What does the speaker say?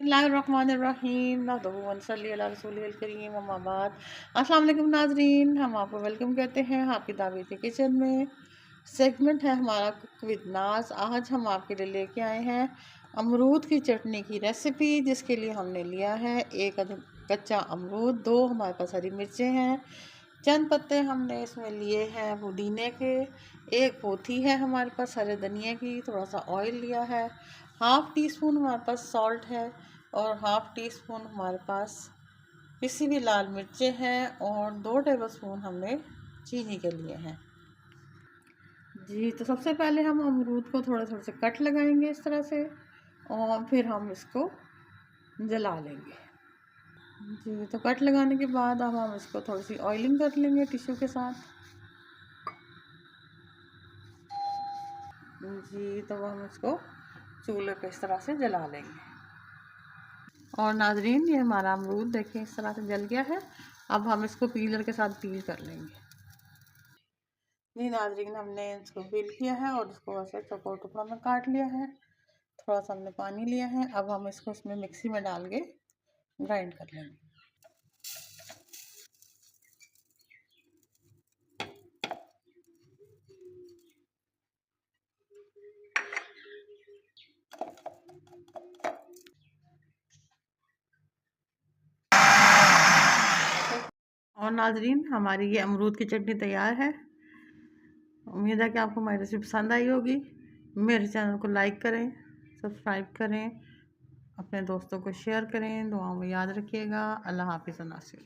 बिस्मिल्लाहिर्रहमानिर्रहीम नहमदुहु व नसल्ली अला रसूलिल करीम अम्मा बाद। अस्सलाम वालेकुम नाज़रीन, हम आपको वेलकम कहते हैं आपकी दावत किचन में। सेगमेंट है हमारा कुक विद नाज। आज हम आपके लिए लेके आए हैं अमरूद की चटनी की रेसिपी, जिसके लिए हमने लिया है एक कच्चा अमरूद, 2 हमारे पास हरी मिर्चें हैं, चंद पत्ते हमने इसमें लिए हैं पुदीने के, एक पोथी है हमारे पास हरे धनिया की, थोड़ा सा ऑयल लिया है, हाफ़ टी स्पून हमारे पास सॉल्ट है और हाफ़ टी स्पून हमारे पास पिसी हुई लाल मिर्चें हैं और 2 टेबलस्पून हमने चीनी के लिए हैं। जी, तो सबसे पहले हम अमरूद को थोड़े थोड़े से कट लगाएंगे इस तरह से और फिर हम इसको जला लेंगे। जी, तो कट लगाने के बाद अब हम इसको थोड़ी सी ऑयलिंग कर लेंगे टिश्यू के साथ। जी, तो हम इसको चूल्हे पे इस तरह से जला लेंगे। और नाजरीन, ये हमारा अमरूद देखें इस तरह से जल गया है। अब हम इसको पीलर के साथ पील कर लेंगे। जी नाजरीन, हमने इसको पील किया है और इसको ऐसे चौकोर टुकड़ा में काट लिया है। थोड़ा सा हमने पानी लिया है, अब हम इसको इसमें मिक्सी में डाल के ग्राइंड कर लेंगे। और नाजरीन, हमारी ये अमरूद की चटनी तैयार है। उम्मीद है कि आपको हमारी रेसिपी पसंद आई होगी। मेरे चैनल को लाइक करें, सब्सक्राइब करें, अपने दोस्तों को शेयर करें, दुआओं में याद रखिएगा। अल्लाह हाफ़िज़ नासिर।